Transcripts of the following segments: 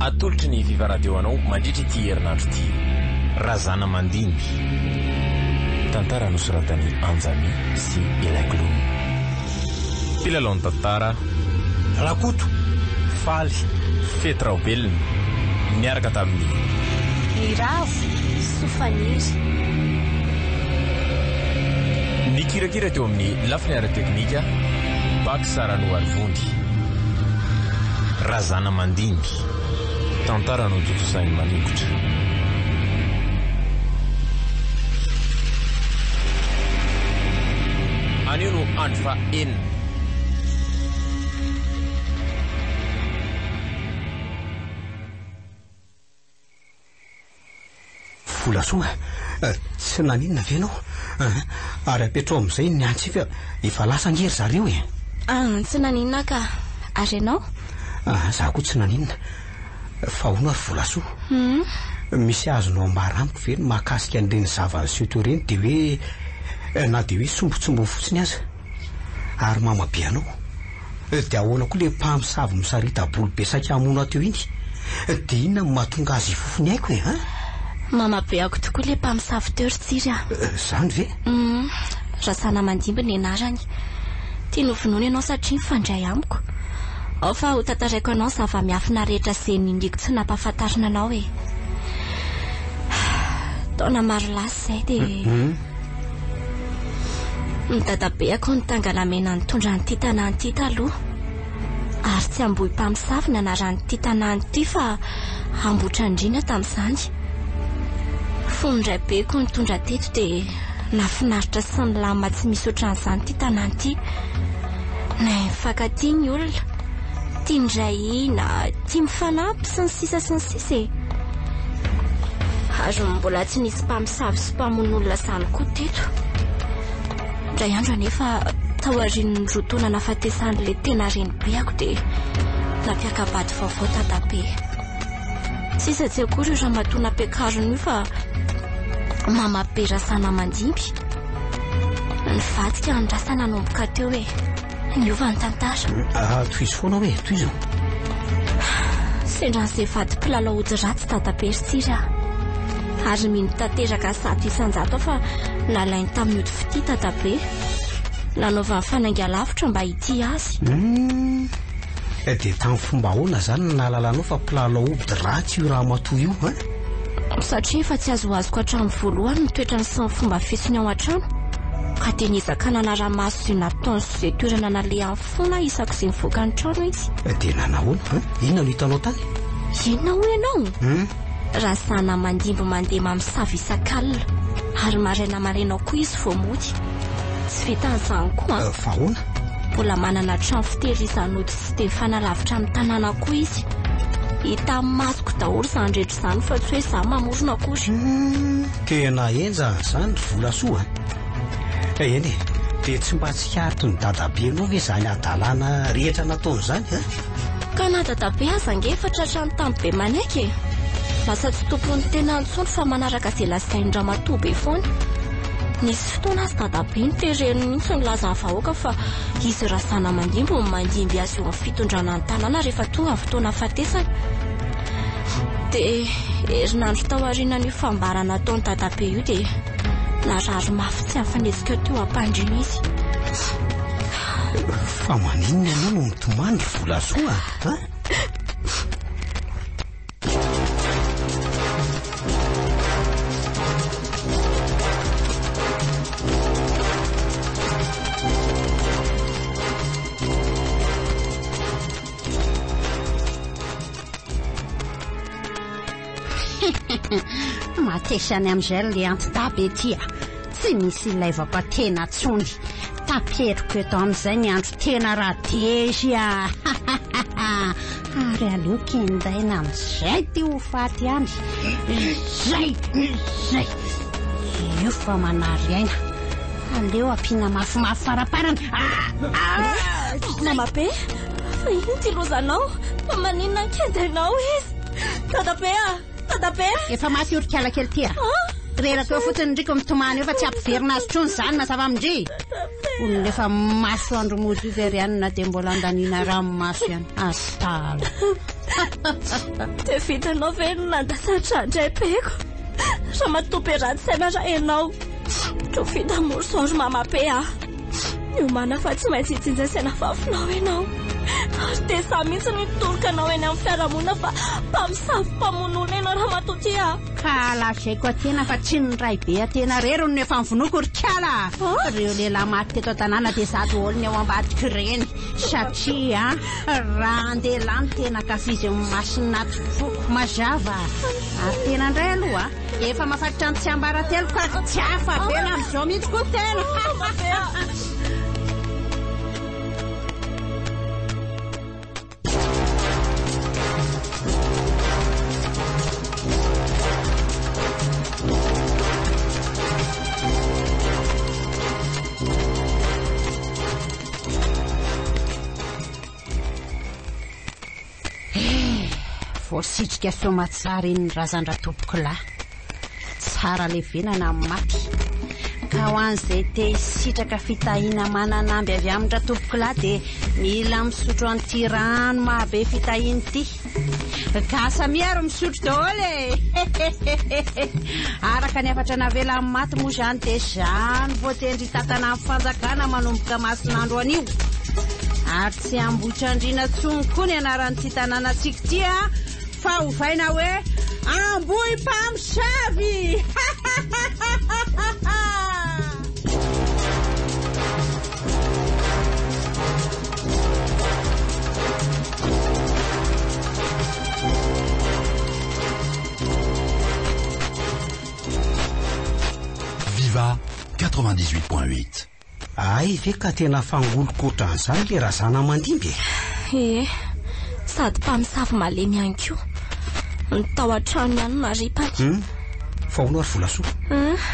atolotry ny Viva Radio anao mandritra ity herinandro ity. Razana Mandimby, tantara nosoratany Anjamy sy Elaglo. Mpilalao tantara Rakoto Faly Fetraobelona miaraka tamin'ny Iravo Sofaniry. Ny kirakira teo amin'ny lafiny ara-teknika Bak Sarano Arvondy. Razana Mandimby, tantara no totosainy maningotra. Anio no andro fa enina. Volasoa, tsy naninona ve anao? Ary apetrao amin'izay ny antsifa efa lasa ngery zareo e. Tsy naninona ka. Ary ianao? Za koa tsy naninona. Fa hono ary Volasoa. Misy azonao maramiko ve ny mahakasika an'ireny zava-niseho ireny dia hoe na dia hoe sombotsombony fotsiny aza. Ary mamabe anao. Dia ahoana koa ilay mpamosavy misarita bolo besaka hamono teo iny. Dia inona mahatonga azy fofony haiko e? Mamabe ako tokoa ilay mpamosavy teo ry Tsiry. Zany ve? Razana Mandimby ny anarany. Tia novonoana ianao satria mifandray amiko. Ao fa ho tantaraiko anao zava-miafina rehetra izay nindriko tsy nampahafantarina anao e. Taona maro lasa izay dia ny dadabe ako nitangalamena nitondra nyity tanàna ity taloha. Ary tsy ambohy mpamosavy ny anaran'ity tanàna ity fa ambotra indrindra tamin'izany. Fondray be ko nitondra teto dia nafinaritra sy ny lama tsy misy ohatran'izany ity tanàna ity. Na mifankatia ny olona, tia ndray na tia mifanampy sy ny sisa sy ny sisa e. Ary mbola tsy nisy mpamosavy sy mpamono olona izany koa teto. Indray andro anefa tao aorian'ny roa-taona nahafatesan'ilay tena renibe ako dia nampiakabady vaovao dadabe. Sisa tsy akory io raha ampiakariny io fa mamabe Razana Mandimby. Ny vadika andrasana nanomboka teo e. Niova ny tantara. Toizy foana hoe, toizy. Sendran'izay vady mpilalao ody ratsy dadabe ry Tsiry. Ary mino tanteraka 100 isan-jato fa nalainy tamin'ny ody fity dadabe. Nanaovany fanainga-lavitra mba hity azy. Dia tamin'ny fomba ahoana zany nahalalanao fa mpilalao ody ratsy io raha matoa io? Satria efa tsy azoazoko hatramy voalohany ny toetrany sy ny fomba fietsiny ao an-trano. Ka dia niezaka nanara-maso izay nataony sy izay toerana nalehany foana isako izay nivoaka ny trano izy. Dia nanahoana? Inona no hitanao tany? Inona hoy ianao? Razana Mandimby mandeha mamosavy isan-kalina. Ary maraina maraina koa izy vao mody. Tsy vitan'izany koa. Fa ahoana? Mbola manana trano fitehirizana ody sy dia mifanalavitra amin'ny tanàna koa izy. Hita amin'ny masoko daholo izany rehetra izany fa tsy hoe izaho mamorona akory. Tena enja izany Volasoa. Eny e, dia tsy mba tsikarito ny dadabe anao ve izany adalàna rehetra nataon'izany? Ka na dadabe aza angefa tratrany tamin'ny be manaiky e. Lasa tsy tompony tena antsony fa manaraka izay lazainy ramatoa be foana. Nisy fotoana azy dadabe nitereny mihitsy ny lazany vahoaka fa izy Razana Mandimby mandimby azy eo amin'ny fitondrana ny tanàna rehefa tonga ny fotoana fatesana. Dia herinandro tao aorianan'io fambarana ataon'ny dadabe io dia narary mafy tsy hafanezika teo ampandrina izy. Fa maninona ianao no mitomany Volasoa? Matesany amin'izay le antidabe tia. Tsy misy ilaivako tena tsony. Taperiko eto amin'izay ny andro tena radezy a. Ary aloky indaina amin'izay ty ho faty any. Zay. Io fa manary aina. Aleo ampiana mafimafy faraparany. Mamabe, ino ty lozanao? Maninona kendainao izy? Dadabe. Efa maty orikala kely tia. Reraka eo fotsiny ndriko mitomany eo fa tsy ampiverina azy trony zany mazava amindry. Olona efa maso andro mody io very ihany na dia mbola andanina ranomaso ihany. Astala. Dia vitanao ve nandasatra indray peko raha matope ratsy saina raha ianao tro vita morsonge mamape miomana fa tsy maintsy hitsinja saina vafinao ianao ary dia sa mihitsy nitoroka anao eny amin'ny fiarahamonina fa mpamosavy mpamon'olona ianao raha matoty ka lazaiko atena fa tsy nyray be atena rero no efa mivonoko ry kiala ireo lehilahy maty teto an-tanàna dia zato olony ao ambadiky ireny satria raha andeha lany tena kafizy amin'ny masinaty foko mazava ary tena indray aloha efa mafatitra ny tsy ambaratelo ka tsy hafa bela amin'izao mihitsy koa tena voasitrika somatsara iny razandra tompoko lahy tsara levenana amin'ny maty ka ho an'izay te hisitraka fitahina mananamby avy amin'ndra tompoko lahy dia mila misotro an'ity rano mahabe fitahiny ity gasa miaro misotro daholo araka ny afatra navela amin'ny maty moa zany dia zany voatendry tatana amin'ny fanjakana manomboka masinandro anio ary tsy ambotrandrina tsony koa ny anaran'ity tanànatsika ity fa hovaina hoe amboy mpamosavy Viva 98.8. ay ve ka tena fangolokotra an'izany le razana mandimby sady mpamosavy malemy ihany koa ny tao an-trano ihany maripany fa hono ary volasoa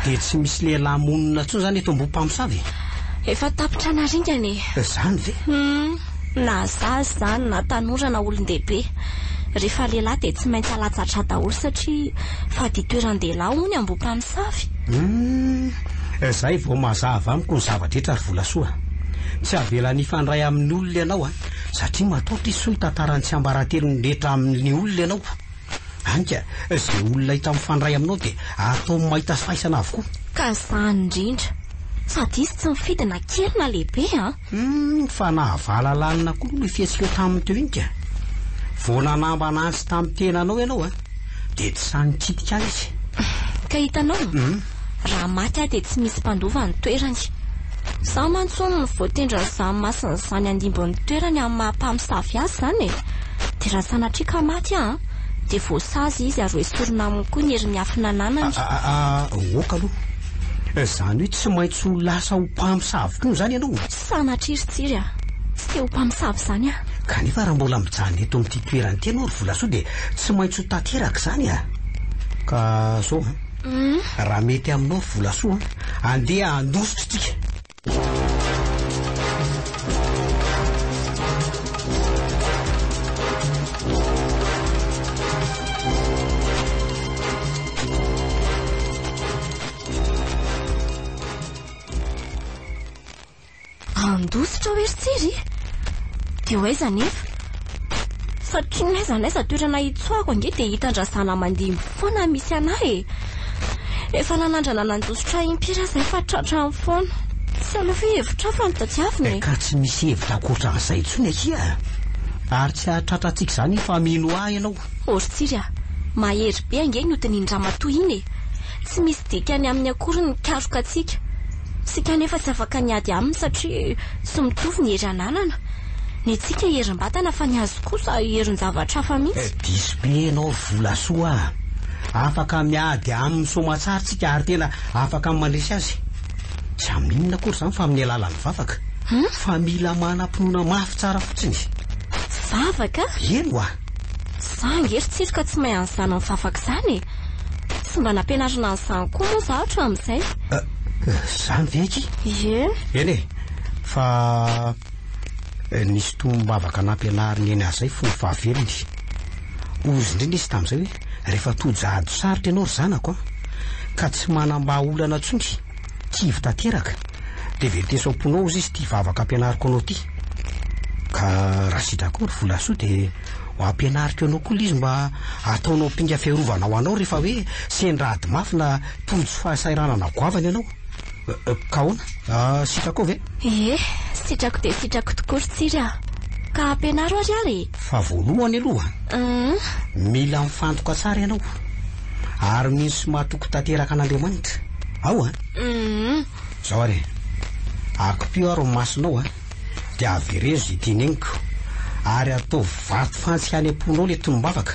dia tsy misy lehilahy monina tsony zany eto mbo mpamosavy efa tapitra naringany zany ve na zazy zany na tanora na olon-dehibe rehefa lehilahy dia tsy maintsy alatsatra daholo satria fa ditoeran-dehilahy hono ambo mpamosavy zay vao mazava amiko ny zavadretra ary volasoa tsy avela nifandray amin'ny olona ianao satria mataotra isoy tantarany tsy ambaratelo nrehetra amin'ny olona ianao anka zay olona hita mifandray aminao dia atao mahita faisana avokoa ka zany indrindra sady izy tsy mifidy na kely na lehibe fa nahavala lalina koa no fiatsika tamin'ny teo iny ka vao nanambana azy tamin'ny tenanao ianao dia tsy sanykitika azy izy ka hitanao raha maty dia tsy misy mpandova ny toerany za mantsony ny voatendra nyzany masiny zany andimbon'ny toerany amin'ny mahampamosavy azy zany dia raha sanatrika maty dia voasazy izy ary esorina aminy koa ny hery miafina nanany oka aloha zany hoe tsy maintsy ho lasa ho mpamosavy koa zany ianao sanatrirytsiry tsy te ho mpamosavy zany kanefa raha mbola mijany eto amin'ity toerany ty anao ry volasoa dia tsy maintsy ho tanteraka zany ka so raha mety aminao volasoa andeha andositra tika andositra ho erytsiry dia ho aiza nefa satria naizanaiza toerana hitsoako ange dia hitandrazana mandimby foana misy anahy efa nanandrana nandositra impira zay fa tratra amin'ny foana tsy alofa hevitra fa notadiaviny ka tsy misy hevitra akoatra an'izay intsony akia ary tsy ahatratra antsika zany fa mino ahy ianao orytsiry mahery be ange nyotinindramatoa iny tsy misy dikany amin'ny akory ny karoka atsika sika nefa tsy afaka niady aminy satria tsy mitovy ny hery ananana ny atsika herim-batana fa ny azo kosa herin-javatra hafa mihitsy diso be ianao volasoa afaka miady amin'ny somatsara tsika ary tena afaka mandresy azy tsy amin'inona kory zany fa amin'ny alalan'ny vavaka fa mila manam-pinoana mafy tsara fotsiny vavaka eno zangery tsiroka tsy mahay an'izany amin'ny vavaka zany tsy mba nampianarina an'izany koa moa zahatra amin'izay zany ve aky eny fa nisy tombavaka nampianariny eny azay fony fahavelony ozy indrindra izy tamin'izay hoe rehefa tojahado sarotra ianao ry zanako ka tsy manamba olana tsony kivy tanteraka dia veritesam-ponao izy ity vavaka ampianariko anao ity ka raha sitrako ry volasoa dia ampianarika anao koa lizy mba ataonao mpinga fiarovana ho anao rehefa hoe sendrady mafy na tojo fahasairanana goavany ianao ka hoana sitrako ve sitrako de sitrako tokory tsiry ka ampianaro ary ary fa voalohany aloha mila mifantoka tsara ianao ary misy mahatoko tanteraka an'Andriamanitra ao zao ary akopio aro masinao dia averezo itianeniko ary atao vato fantsika any am-ponao le tolombavaka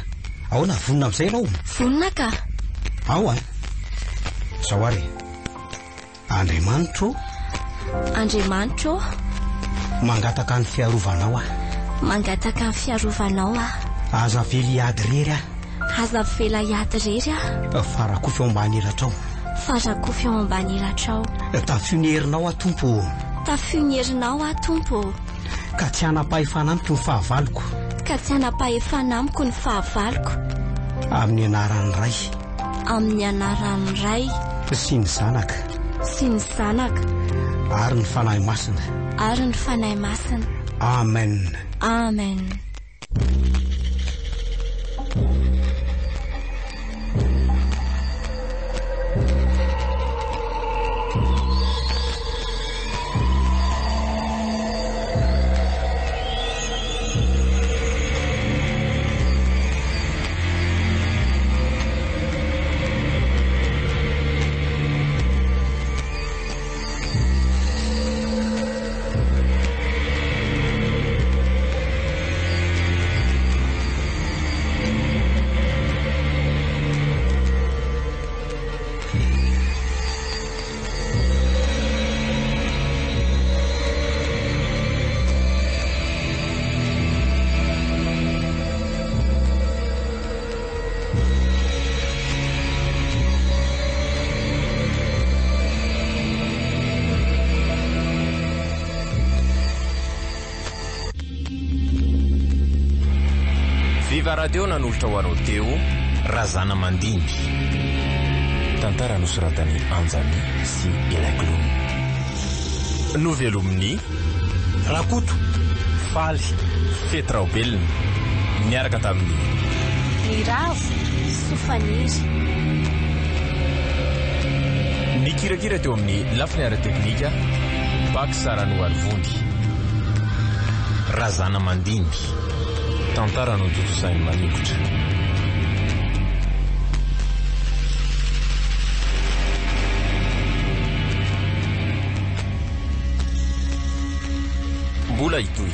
ahoana vonona amin'izay ianao vonona ka ao zao ary Andriamanitro mangataka ny fiarovanao mangataka ny fiarovanao aza vely iady rery aza vela iady rery farakofy ao ambany elatrao farakofy ao ambany elatrao tafionerinao tompo tafionerinao tompo ka tsy anam-pahefana amiko ny fahavaloko ka tsy anam-pahefana amiko ny fahavaloko amin'ny anaran'ny ray sy ny zanaka ary ny fanahy masina amen Viva Radio nanolotra ho anao teo Razana Mandimby. Tantara nosoratany Anjamy sy Elagloum. Novelomin'ny Rakoto Faly Fetraobelina miaraka tamin'ny Iravo Sofaniry. Nikirakira teo amin'ny lafiny ara-teknika Bak Sarano Alvondy. Razana Mandimby. Tantara no totosainy manikotra. Mbola itoy